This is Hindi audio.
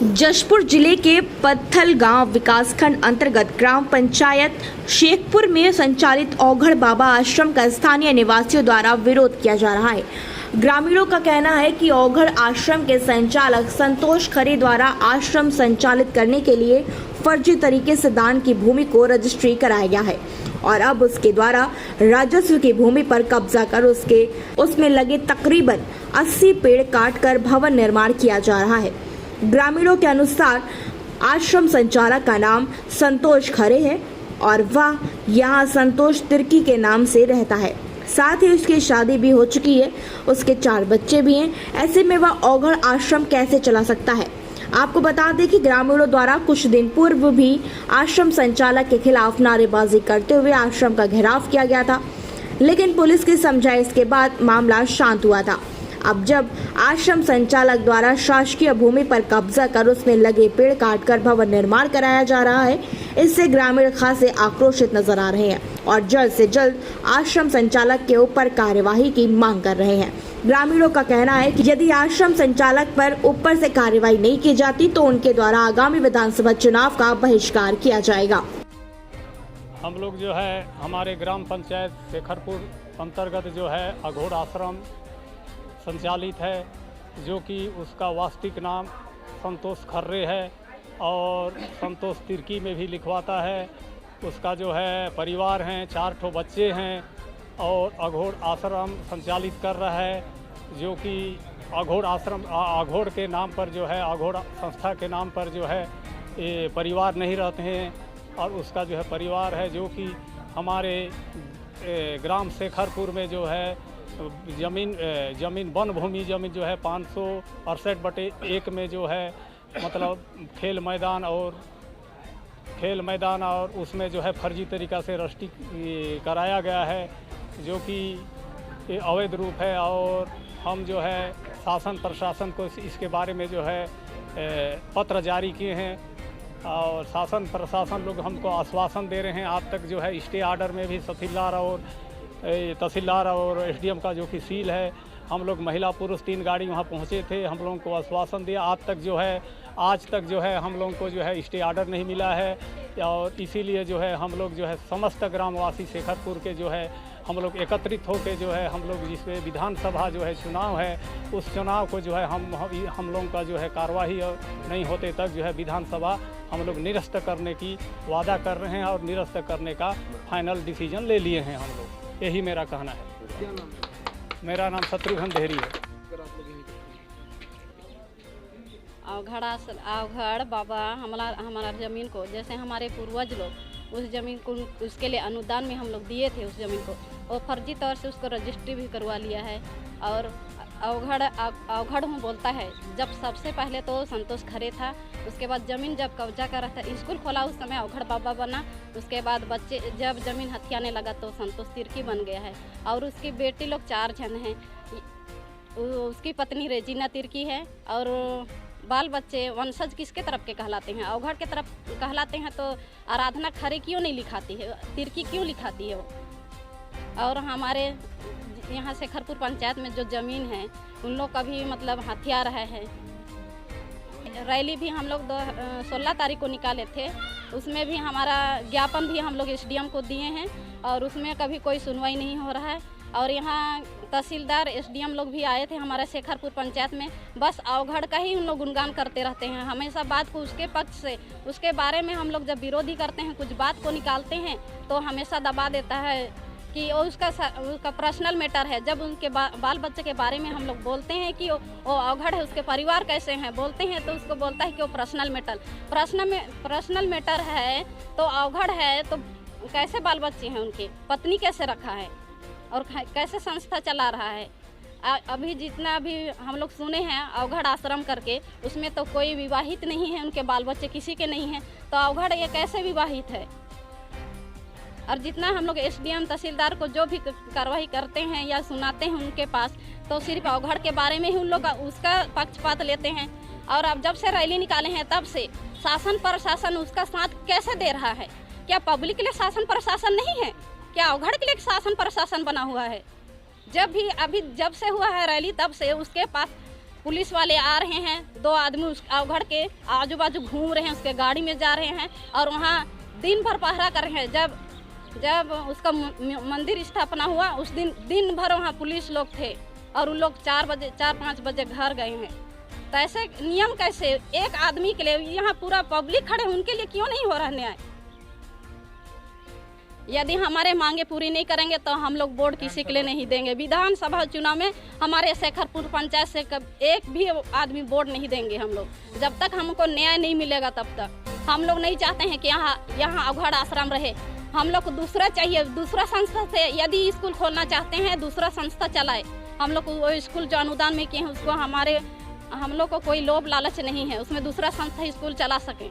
जशपुर जिले के पत्थल गांव विकासखंड अंतर्गत ग्राम पंचायत शेखपुर में संचालित औघड़ बाबा आश्रम का स्थानीय निवासियों द्वारा विरोध किया जा रहा है। ग्रामीणों का कहना है कि औघड़ आश्रम के संचालक संतोष खरे द्वारा आश्रम संचालित करने के लिए फर्जी तरीके से दान की भूमि को रजिस्ट्री कराया गया है और अब उसके द्वारा राजस्व की भूमि पर कब्जा कर उसमें लगे तकरीबन 80 पेड़ काटकर भवन निर्माण किया जा रहा है। ग्रामीणों के अनुसार आश्रम संचालक का नाम संतोष खरे है और वह यहाँ संतोष तिर्की के नाम से रहता है। साथ ही उसकी शादी भी हो चुकी है, उसके 4 बच्चे भी हैं। ऐसे में वह औघड़ आश्रम कैसे चला सकता है। आपको बता दें कि ग्रामीणों द्वारा कुछ दिन पूर्व भी आश्रम संचालक के खिलाफ नारेबाजी करते हुए आश्रम का घेराव किया गया था, लेकिन पुलिस की समझाइश के बाद मामला शांत हुआ था। अब जब आश्रम संचालक द्वारा शासकीय भूमि पर कब्जा कर उसमें लगे पेड़ काटकर भवन निर्माण कराया जा रहा है, इससे ग्रामीण खासे आक्रोशित नजर आ रहे हैं और जल्द से जल्द आश्रम संचालक के ऊपर कार्यवाही की मांग कर रहे हैं। ग्रामीणों का कहना है कि यदि आश्रम संचालक पर ऊपर से कार्रवाई नहीं की जाती तो उनके द्वारा आगामी विधानसभा चुनाव का बहिष्कार किया जाएगा। हम लोग जो है हमारे ग्राम पंचायत शेखरपुर अंतर्गत जो है अघोड़ आश्रम संचालित है, जो कि उसका वास्तविक नाम संतोष खर्रे है और संतोष तिर्की में भी लिखवाता है। उसका जो है परिवार हैं, 4 ठो बच्चे हैं और अघोड़ आश्रम संचालित कर रहा है, जो कि अघोड़ आश्रम अघोड़ के नाम पर जो है अघोड़ संस्था के नाम पर जो है ये परिवार नहीं रहते हैं और उसका जो है परिवार है, जो कि हमारे ग्राम शेखरपुर में जो है जमीन वन भूमि जमीन जो है 568/1 में जो है मतलब खेल मैदान और उसमें जो है फर्जी तरीक़ा से रजिस्ट्री कराया गया है, जो कि अवैध रूप है। और हम जो है शासन प्रशासन को इसके बारे में जो है पत्र जारी किए हैं और शासन प्रशासन लोग हमको आश्वासन दे रहे हैं। आज तक जो है स्टे ऑर्डर में भी तहसीलदार और एसडीएम का जो कि सील है, हम लोग महिला पुरुष 3 गाड़ी वहाँ पहुँचे थे, हम लोगों को आश्वासन दिया। आज तक जो है हम लोगों को जो है स्टे ऑर्डर नहीं मिला है और इसीलिए जो है हम लोग जो है समस्त ग्रामवासी शेखरपुर के जो है हम लोग एकत्रित होकर जो है हम लोग जिसमें विधानसभा जो है चुनाव है, उस चुनाव को जो है हम लोगों का जो है कार्रवाई नहीं होते तक जो है विधानसभा हम लोग निरस्त करने की वादा कर रहे हैं और निरस्त करने का फाइनल डिसीजन ले लिए हैं हम लोग। यही मेरा कहना है। क्या नाम है? मेरा नाम शत्रुघ्न देहरी है। औघड़ बाबा हमारा ज़मीन को, जैसे हमारे पूर्वज लोग उस ज़मीन को उसके लिए अनुदान में हम लोग दिए थे, उस ज़मीन को और फर्जी तौर से उसको रजिस्ट्री भी करवा लिया है। और औघड़ हूँ बोलता है। जब सबसे पहले तो संतोष खरे था, उसके बाद ज़मीन जब कब्जा कर रहा था, स्कूल खोला उस समय औघड़ बाबा बना। उसके बाद बच्चे जब ज़मीन हथियाने लगा तो संतोष तिर्की बन गया है और उसकी बेटी लोग 4 जन हैं। उसकी पत्नी रेजिना तिर्की है और बाल बच्चे वंशज किसके तरफ के कहलाते हैं? औघड़ के तरफ कहलाते हैं। तो आराधना खरे क्यों नहीं लिखाती है, तिर्की क्यों लिखाती है वो? और हमारे यहाँ शेखरपुर पंचायत में जो ज़मीन है उन लोग का भी मतलब हथिया रहे हैं। रैली भी हम लोग 16 तारीख को निकाले थे, उसमें भी हमारा ज्ञापन भी हम लोग एसडीएम को दिए हैं और उसमें कभी कोई सुनवाई नहीं हो रहा है। और यहाँ तहसीलदार एसडीएम लोग भी आए थे हमारा शेखरपुर पंचायत में, बस औघड़ का ही उन लोग गुणगान करते रहते हैं हमेशा। बात को उसके पक्ष से, उसके बारे में हम लोग जब विरोधी करते हैं, कुछ बात को निकालते हैं तो हमेशा दबा देता है कि उसका पर्सनल मैटर है। जब उनके बाल बच्चे के बारे में हम लोग बोलते हैं कि वो औघड़ है, उसके परिवार कैसे हैं बोलते हैं, तो उसको बोलता है कि वो पर्सनल मैटर है। तो औघड़ है तो कैसे बाल बच्चे हैं, उनके पत्नी कैसे रखा है और कैसे संस्था चला रहा है? अभी जितना भी हम लोग सुने हैं औघड़ आश्रम करके, उसमें तो कोई विवाहित नहीं है, उनके बाल बच्चे किसी के नहीं हैं, तो औघड़ ये कैसे विवाहित है? और जितना हम लोग एसडीएम तहसीलदार को जो भी कार्रवाई करते हैं या सुनाते हैं उनके पास, तो सिर्फ औघड़ के बारे में ही उन लोग उसका पक्षपात लेते हैं। और अब जब से रैली निकाले हैं तब से शासन प्रशासन उसका साथ कैसे दे रहा है? क्या पब्लिक के लिए शासन प्रशासन नहीं है? क्या औघड़ के लिए शासन प्रशासन बना हुआ है? जब से हुआ है रैली तब से उसके पास पुलिस वाले आ रहे हैं, 2 आदमी उस अवघड़ के आजू बाजू घूम रहे हैं, उसके गाड़ी में जा रहे हैं और वहाँ दिन भर पहरा कर रहे हैं। जब उसका मंदिर स्थापना हुआ उस दिन भर वहाँ पुलिस लोग थे और उन लोग 4-5 बजे घर गए हैं। तो ऐसे नियम कैसे एक आदमी के लिए, यहाँ पूरा पब्लिक खड़े, उनके लिए क्यों नहीं हो रहा न्याय? यदि हमारे मांगे पूरी नहीं करेंगे तो हम लोग वोट किसी के लिए नहीं देंगे। विधानसभा चुनाव में हमारे शेखरपुर पंचायत से एक भी आदमी वोट नहीं देंगे हम लोग। जब तक हमको न्याय नहीं मिलेगा तब तक हम लोग नहीं चाहते हैं कि यहाँ अवघड़ आश्रम रहे। हम लोग को दूसरा चाहिए, दूसरा संस्था से यदि स्कूल खोलना चाहते हैं दूसरा संस्था चलाए। हम लोग को वो स्कूल जो अनुदान में किए हैं उसको हम लोग को कोई लोभ लालच नहीं है, उसमें दूसरा संस्था स्कूल चला सकें।